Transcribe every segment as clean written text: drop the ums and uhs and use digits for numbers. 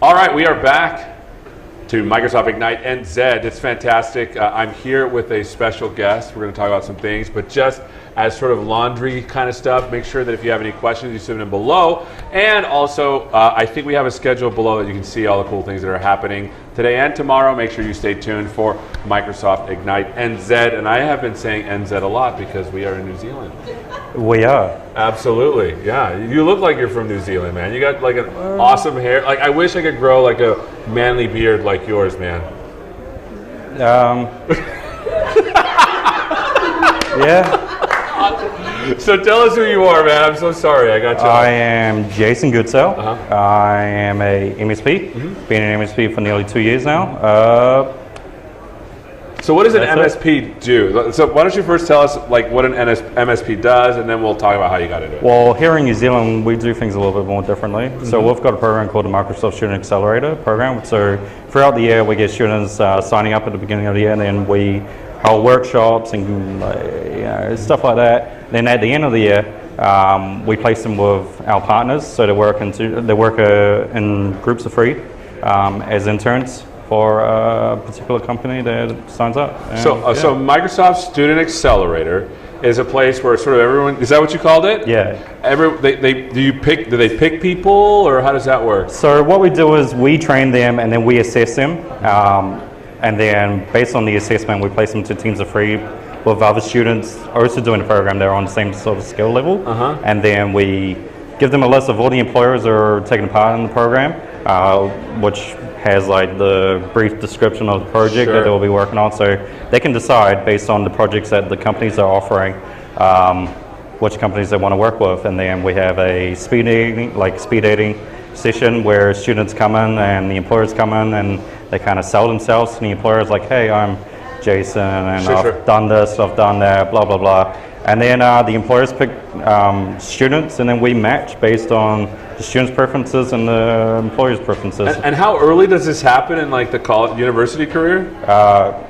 All right, we are back to Microsoft Ignite NZ. It's fantastic. I'm here with a special guest. We're going to talk about some things, but just as sort of laundry kind of stuff, make sure that if you have any questions, you send them below. And also, I think we have a schedule below that you can see all the cool things that are happening today and tomorrow. Make sure you stay tuned for Microsoft Ignite NZ. And I have been saying NZ a lot because we are in New Zealand. We are. Absolutely, yeah. You look like you're from New Zealand, man. You got like an awesome hair. Like, I wish I could grow like a manly beard like yours, man. Yeah. So tell us who you are, man. I'm so sorry. I got you. I am Jason Goodsell. I am a MSP. Been an MSP for nearly 2 years now. So what does an MSP do? So why don't you first tell us like what an MSP does, and then we'll talk about how you got into it. Well, here in New Zealand, we do things a little bit more differently. So we've got a program called the Microsoft Student Accelerator program. So throughout the year, we get students signing up at the beginning of the year, and then we hold workshops and stuff like that. Then at the end of the year, we place them with our partners. So they work in groups of 3 as interns for a particular company that signs up. And, so Microsoft Student Accelerator is a place where sort of everyone, is that what you called it? Yeah. Do they pick people, or how does that work? So what we do is we train them and then we assess them. And then based on the assessment, we place them to teams of 3 with other students also doing the program. They're on the same sort of skill level. And then we give them a list of all the employers that are taking part in the program, which has like the brief description of the project that they'll be working on, so they can decide based on the projects that the companies are offering which companies they want to work with. And then we have a speed dating session where students come in and the employers come in and they kind of sell themselves to the employers, like, hey, I'm Jason and I've done this, I've done that, blah blah blah. And then the employers pick students, and then we match based on the students' preferences and the employers' preferences. And how early does this happen in like the university career?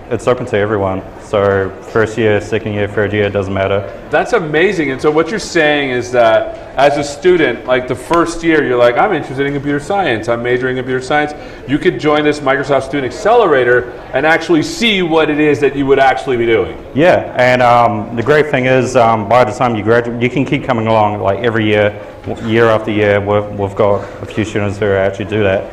It's open to everyone. So first year, second year, third year, it doesn't matter. That's amazing. And so what you're saying is that as a student, like the first year, you're like, I'm interested in computer science, I'm majoring in computer science. You could join this Microsoft Student Accelerator and actually see what it is that you would actually be doing. Yeah, and the great thing is by the time you graduate, you can keep coming along like every year, year after year. We've got a few students who actually do that.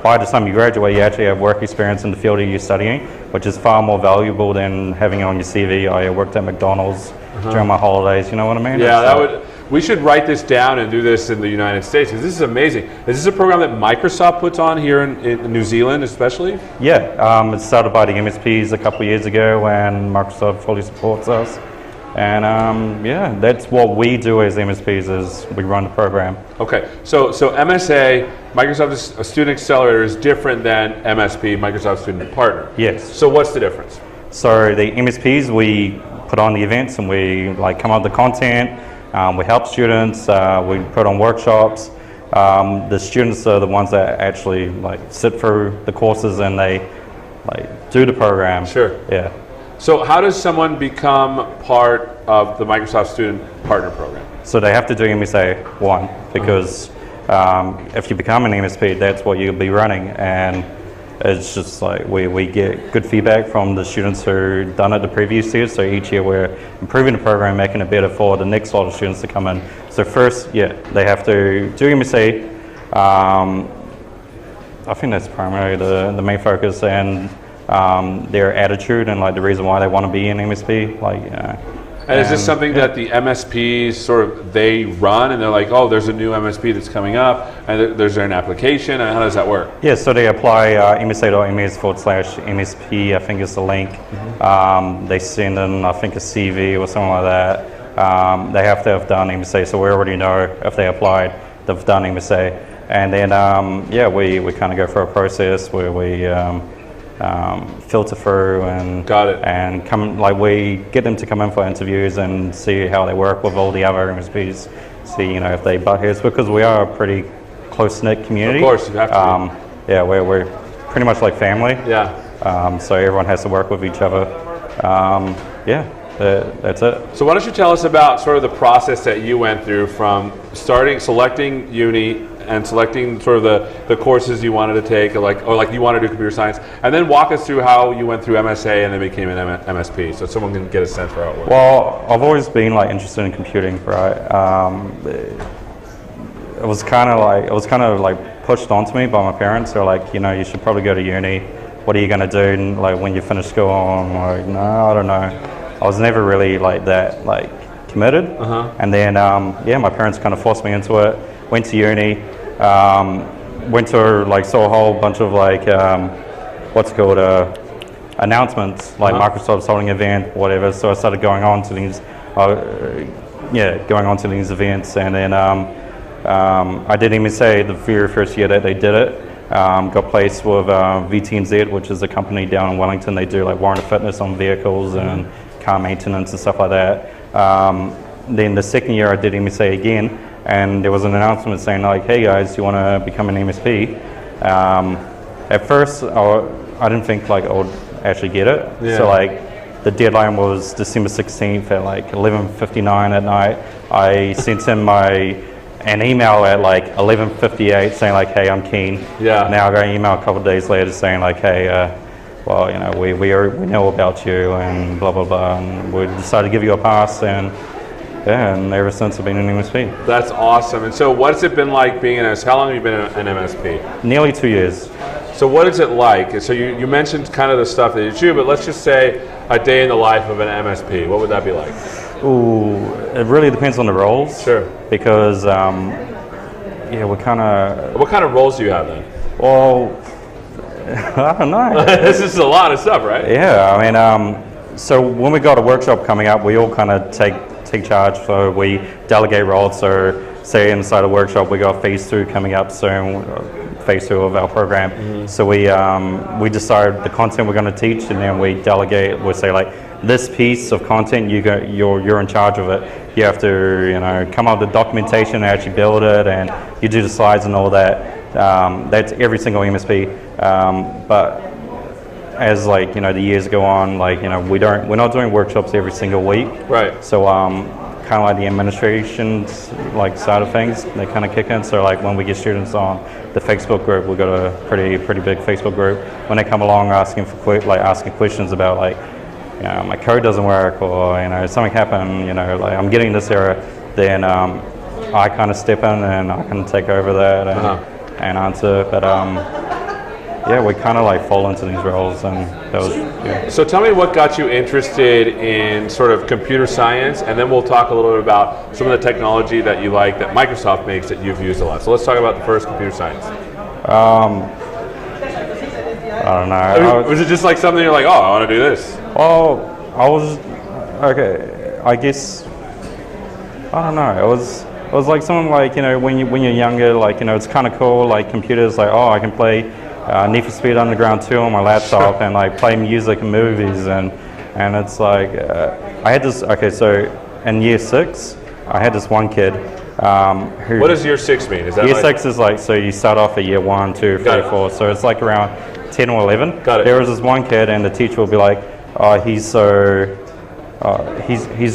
By the time you graduate, you actually have work experience in the field that you're studying, which is far more valuable than having it on your CV. I worked at McDonald's during my holidays, you know what I mean? Yeah, we should write this down and do this in the United States, because this is amazing. Is this a program that Microsoft puts on here in New Zealand especially? Yeah, it started by the MSPs a couple of years ago, and Microsoft fully supports us. And yeah, that's what we do as MSPs, is we run the program. Okay, so MSA, Microsoft Student Accelerator, is different than MSP, Microsoft Student Partner. Yes. So what's the difference? So the MSPs, we put on the events and we like come up with the content, we help students, we put on workshops. The students are the ones that actually like sit through the courses and they like do the program. Sure. Yeah. So how does someone become part of the Microsoft Student Partner Program? So they have to do MSA 1, because if you become an MSP, that's what you'll be running. And it's just like we get good feedback from the students who've done it the previous years. So each year we're improving the program, making it better for the next lot of students to come in. So first, yeah, they have to do MSA. I think that's primarily the main focus, and their attitude and like the reason why they want to be in MSP. And is this something that the MSPs they run, and they're like, oh, there's a new MSP that's coming up, and there's an application, and how does that work? Yeah, so they apply msa.ms/MSP, I think is the link. They send in, I think, a CV or something like that. They have to have done MSA, so we already know if they applied, they've done MSA. And then, yeah, we kind of go through a process where we filter through and we get them to come in for interviews and see how they work with all the other MSPs, see if they butt heads, because we are a pretty close-knit community. Of course, you have to. Yeah, we're pretty much like family. Yeah. So everyone has to work with each other. Yeah, that's it. So why don't you tell us about sort of the process that you went through from selecting uni and selecting sort of the courses you wanted to take, or like you want to do computer science, and then walk us through how you went through MSA and then became an MSP, so someone can get a sense for how it works. Well, I've always been like interested in computing, right? It was kind of like pushed onto me by my parents. They're like, you know, you should probably go to uni. What are you going to do like when you finish school? I'm like, no, I don't know. I was never really like that, like committed. And then, yeah, my parents kind of forced me into it. Went to uni, went to like saw a whole bunch of like what's called announcements, like Microsoft's holding an event, whatever. So I started going on to these, events, and then I didn't even say the very first year that they did it. Got placed with VTNZ, which is a company down in Wellington. They do like warranty fitness on vehicles and car maintenance and stuff like that. Then the second year I did MSA again, and there was an announcement saying like, hey guys, do you want to become an MSP? At first I didn't think like I would actually get it. Yeah. So like the deadline was December 16th at like 11:59 at night. I sent him an email at like 11:58 saying like, hey, I'm keen. Yeah. Now I got an email a couple of days later saying like, hey, well, you know, we know about you and blah blah blah, and we decided to give you a pass, and yeah, and ever since I've been an MSP. That's awesome. And so what's it been like being how long have you been an MSP? Nearly 2 years. So what is it like? So you mentioned kind of the stuff that you do, but let's just say a day in the life of an MSP. What would that be like? Ooh, it really depends on the roles. Sure. Because yeah, we're kind of. What kind of roles do you have then? Well, I don't know. This is a lot of stuff, right? Yeah, I mean, so when we got a workshop coming up, we all kind of take charge. So we delegate roles. So say inside a workshop, we got phase 2 coming up soon, phase 2 of our program. So we decide the content we're going to teach, and then we delegate. We say like, this piece of content, you're in charge of it. You have to, you know, come up with the documentation and actually build it, and you do the slides and all that. That's every single MSP. But as like, you know, the years go on, like, you know, we're not doing workshops every single week. Right. So kind of like the administration like side of things, they kind of kick in. So like when we get students on the Facebook group, we've got a pretty big Facebook group. When they come along asking questions about like, you know, my code doesn't work, or, you know, something happened, you know, like I'm getting this error, then I kind of step in and I can take over that and answer. But yeah, we kind of like fall into these roles, and that was, yeah. So tell me what got you interested in sort of computer science, and then we'll talk a little bit about some of the technology that you like that Microsoft makes that you've used a lot. So let's talk about the first computer science. I don't know. I mean, was it just like something you're like, oh, I want to do this? Well, I was, okay, I guess, I don't know, it was like something like, you know, when you're younger, like, you know, it's kind of cool, like computers, like, oh, I can play Need for Speed Underground 2 on my laptop and like play music and movies, and it's like, I had this, okay, so in year 6, I had this one kid who... What does year 6 mean? Is that year like... 6 is like, so you start off at year 1, 2, 3, 4, so it's like around 10 or 11. Got it. There was this one kid, and the teacher will be like, oh, he's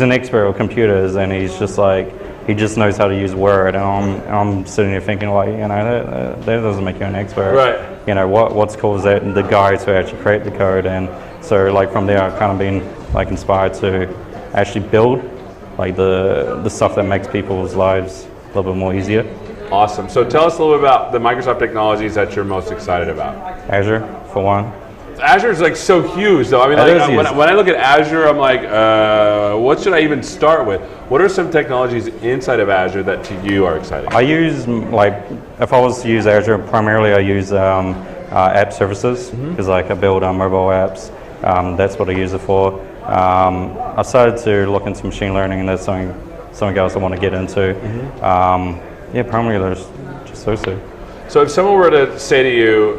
an expert with computers, and he's just like, he just knows how to use Word, and I'm sitting there thinking like, you know, that doesn't make you an expert. Right. You know, what's cool is that the guys who actually create the code, and so like from there I've kind of been like inspired to actually build like the stuff that makes people's lives a little bit more easier. Awesome. So tell us a little bit about the Microsoft technologies that you're most excited about. Azure, for one. Azure is like so huge, though. I mean, like, when I look at Azure, I'm like, what should I even start with? What are some technologies inside of Azure that to you are exciting? I use, like, if I was to use Azure, primarily I use app services, because like I build mobile apps. That's what I use it for. I started to look into machine learning, and that's something else I want to get into. Yeah, primarily there's just those two. So if someone were to say to you,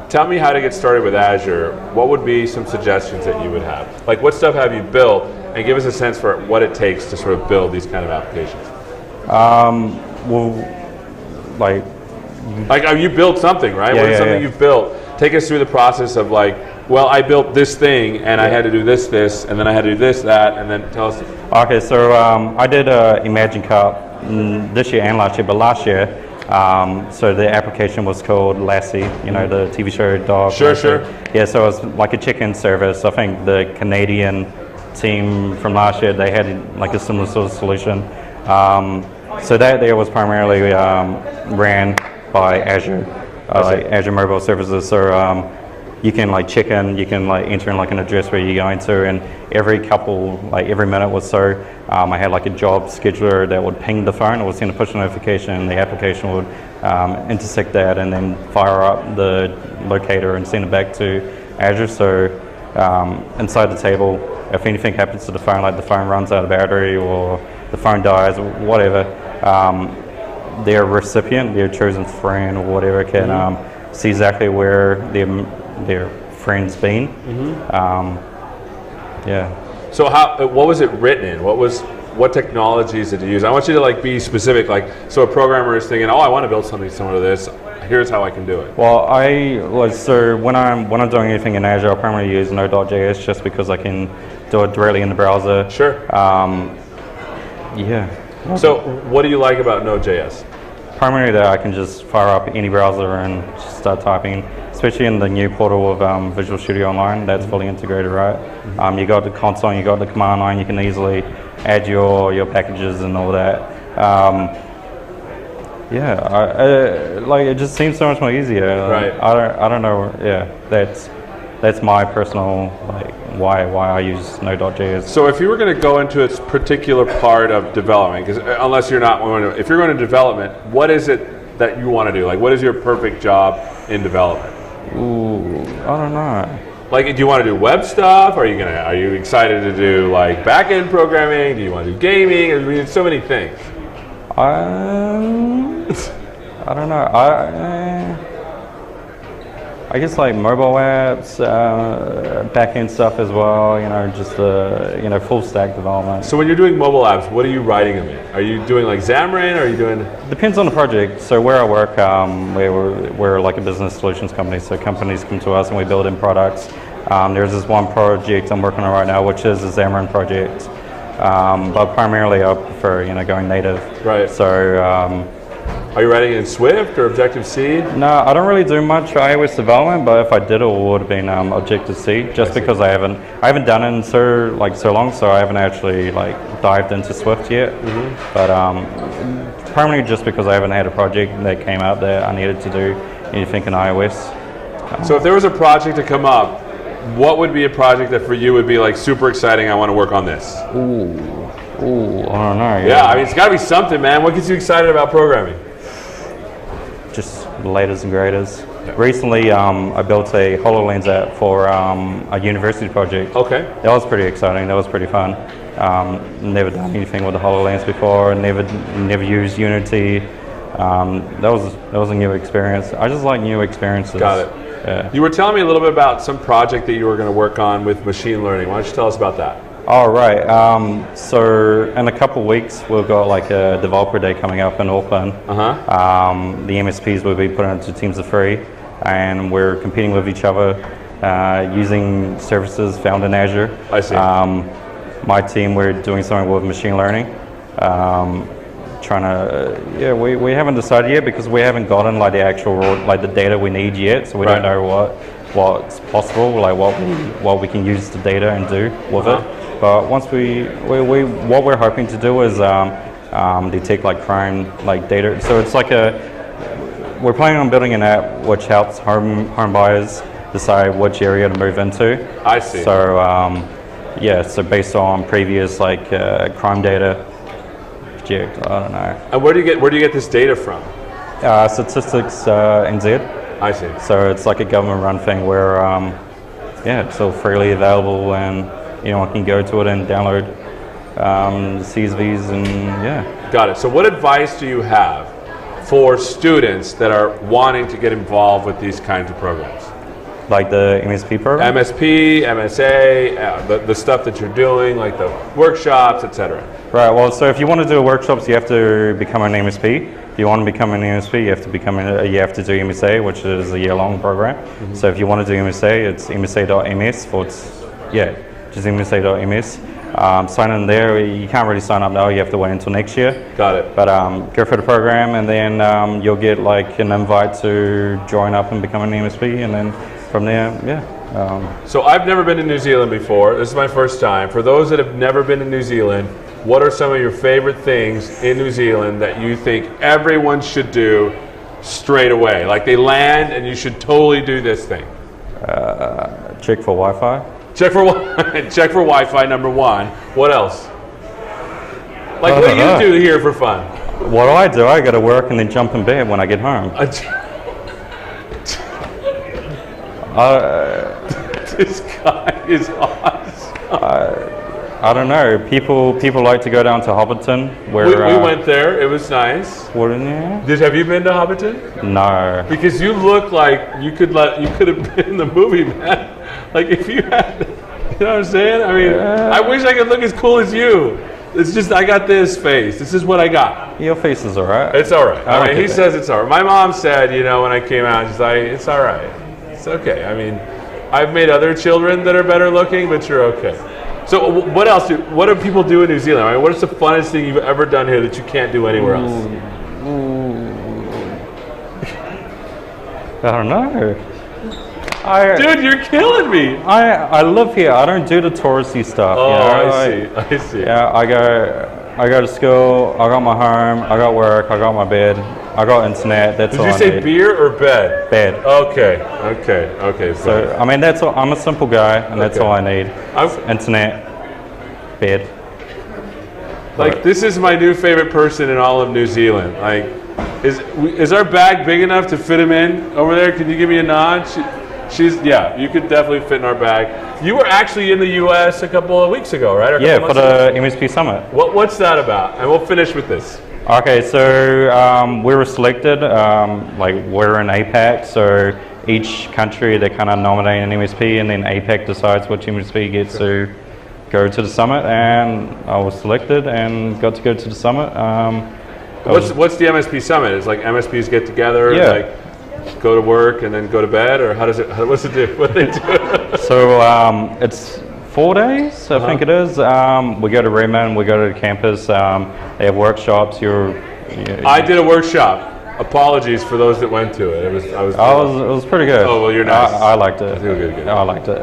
tell me how to get started with Azure, what would be some suggestions that you would have? Like, what stuff have you built, and give us a sense for what it takes to sort of build these kind of applications. Well, like you built something, right? Yeah, what is something you've built? Take us through the process of like, well, I built this thing, and I had to do this, and then I had to do this, that, and then tell us. Okay, so I did Imagine Cup this year and last year, but last year So the application was called Lassie, you know, the TV show dog. Sure, sure. Yeah, so it was like a check-in service. I think the Canadian team from last year, they had like a similar sort of solution. So that there was primarily ran by Azure, like Azure Mobile Services. So you can like check in, you can like enter in like an address where you're going to, and every minute or so, I had like a job scheduler that would ping the phone. It would send a push notification, and the application would intersect that and then fire up the locator and send it back to Azure. So inside the table, if anything happens to the phone, like the phone runs out of battery or the phone dies or whatever, their recipient, their chosen friend or whatever, can see exactly where their friend's been. Yeah. So what was it written in? What technologies did you use? I want you to like be specific. Like, so a programmer is thinking, oh, I want to build something similar to this. Here's how I can do it. Well, so when I'm doing anything in Azure, I primarily use Node.js just because I can do it directly in the browser. Sure. Yeah. So what do you like about Node.js? Primarily that I can just fire up any browser and just start typing, especially in the new portal of Visual Studio Online. That's fully integrated, right? You got the console, you got the command line, you can easily add your packages and all that. Like it just seems so much more easier. Right. I don't know. Yeah, that's my personal like why I use Node.js. So if you were going to go into a particular part of development, because unless you're not, if you're going to development, what is it that you want to do? Like, what is your perfect job in development? Ooh, I don't know. Like, do you want to do web stuff? Are you excited to do like back-end programming? Do you want to do gaming? I mean, so many things. I don't know. I guess like mobile apps, back-end stuff as well. You know, just full stack development. So when you're doing mobile apps, what are you writing them in? Are you doing like Xamarin? Or are you doing? Depends on the project. So where I work, we're like a business solutions company. So companies come to us and we build in products. There's this one project I'm working on right now, which is a Xamarin project. But primarily, I prefer going native. Right. So. Are you writing in Swift or Objective-C? No, I don't really do much iOS development, but if I did, it would have been Objective-C, just because I haven't done it in so long, so I haven't actually dived into Swift yet. But primarily just because I haven't had a project that came out that I needed to do anything in iOS. So if there was a project to come up, what would be a project that for you would be like super exciting? I want to work on this. Ooh, I don't know. Yeah, I mean it's got to be something, man. What gets you excited about programming? Just the latest and greatest. Recently, I built a HoloLens app for a university project. Okay. That was pretty exciting. That was pretty fun. Never done anything with the HoloLens before. Never used Unity. That was a new experience. I just like new experiences. Got it. Yeah. You were telling me a little bit about some project that you were going to work on with machine learning. Why don't you tell us about that? All right. So in a couple of weeks, we've got like a developer day coming up in Auckland. The MSPs will be put into teams of 3, and we're competing with each other using services found in Azure. I see. My team, we're doing something with machine learning. We haven't decided yet because we haven't gotten like the actual the data we need yet, so we don't know what's possible, like what we can use the data and do with it. But once what we're hoping to do is detect like crime data. So it's we're planning on building an app which helps home buyers decide which area to move into. I see. So so based on previous crime data. I don't know. And where do you get this data from? Statistics NZ. I see. So it's like a government-run thing where it's all freely available, and I can go to it and download CSVs and Got it. So what advice do you have for students that are wanting to get involved with these kinds of programs? Like the MSP program? MSP, MSA, the stuff that you're doing, like the workshops, etc. Right, well, so if you want to do workshops, you have to become an MSP. If you want to become an MSP, you have to do MSA, which is a year-long program. So if you want to do MSA, it's msa.ms just msa.ms. sign in there. You can't really sign up now. You have to wait until next year. Got it. But go for the program, and then you'll get like an invite to join up and become an MSP, and then from there, yeah. So I've never been to New Zealand before. This is my first time. For those that have never been to New Zealand, what are some of your favorite things in New Zealand that you think everyone should do straight away? Like they land and you should totally do this thing. Check for Wi-Fi. Check for Wi-Fi, number one. What else? Like what do you do here for fun? What do? I go to work and then jump in bed when I get home. This guy is awesome. I don't know. People like to go down to Hobbiton. Where we went there. It was nice. What in there? Have you been to Hobbiton? No. Because you look like you could have been in the movie, man. Like if you had, you know what I'm saying? I mean, I wish I could look as cool as you. It's just I got this face. This is what I got. Your face is alright. It's alright. I mean, he says it's alright. My mom said, you know, when I came out, she's like, it's alright. It's okay. I mean, I've made other children that are better looking, but you're okay. So what else? What do people do in New Zealand? I mean, what is the funnest thing you've ever done here that you can't do anywhere else? I don't know. Dude, you're killing me. I live here. I don't do the touristy stuff. Oh, you know? I see. Yeah, I go to school. I got my home. I got work. I got my bed. I got internet. That's all I need. Did you say beer or bed? Bed. Okay. So I mean, that's all. I'm a simple guy, and that's all I need. Internet, bed. Like this is my new favorite person in all of New Zealand. Like, is our bag big enough to fit him in over there? Can you give me a nod? Yeah, you could definitely fit in our bag. You were actually in the U.S. a couple of weeks ago, right? Yeah, for the MSP Summit. What's that about? And we'll finish with this. Okay, so we were selected, like we're in APAC, so each country they kind of nominate an MSP, and then APAC decides which MSP gets to go to the summit, and I was selected and got to go to the summit. What's the MSP Summit? It's like MSPs get together, like go to work and then go to bed, or what's it do? What do they do? So it's 4 days, I think it is. We go to Redmond, we go to the campus. They have workshops. I did a workshop. Apologies for those that went to it. It was pretty good. Oh well, you're nice. I liked it. Good. I liked it.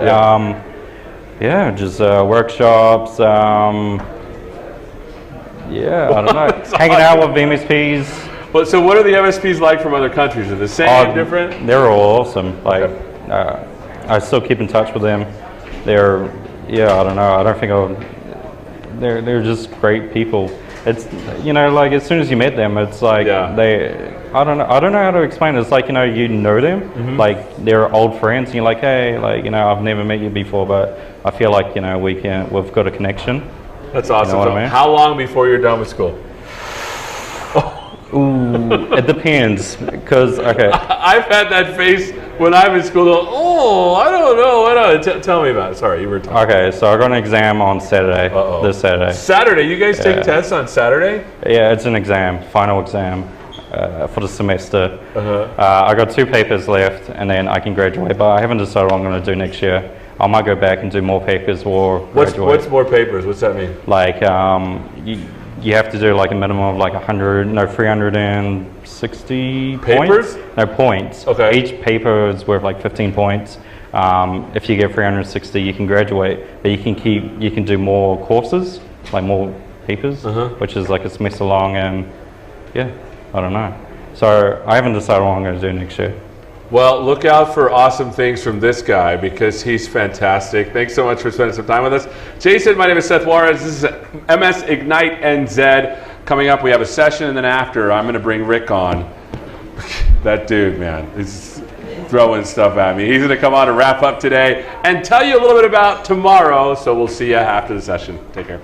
Yeah. Just workshops. I don't know. Hanging out with MSPs. Well, so what are the MSPs like from other countries? Are they the same, different? They're all awesome. Like, I still keep in touch with them. They're, I don't know. I don't think they're just great people. It's, like as soon as you met them, it's like I don't know how to explain it. It's like, you know them, like they're old friends, and you're like, hey, like, I've never met you before, but I feel like, we've got a connection. That's awesome. You know what I mean? How long before you're done with school? Ooh, it depends, because, okay. I've had that face when I'm in school, I don't know. Tell me about it. Sorry, you were talking. Okay, so I got an exam on Saturday, this Saturday. Saturday? You guys take tests on Saturday? Yeah, it's an exam, final exam for the semester. I got 2 papers left, and then I can graduate, but I haven't decided what I'm going to do next year. I might go back and do more papers or graduate. What's more papers? What's that mean? Like, you have to do like a minimum of like 360 papers? Points. No, points. Okay. Each paper is worth like 15 points. If you get 360, you can graduate, but you can do more courses, like more papers, which is like a semester long, and I don't know. So I haven't decided what I'm going to do next year. Well, look out for awesome things from this guy because he's fantastic. Thanks so much for spending some time with us. Jason, my name is Seth Juarez. This is MS Ignite NZ. Coming up, we have a session, and then after, I'm going to bring Rick on. That dude, man, he's throwing stuff at me. He's going to come on and wrap up today and tell you a little bit about tomorrow. So we'll see you after the session. Take care.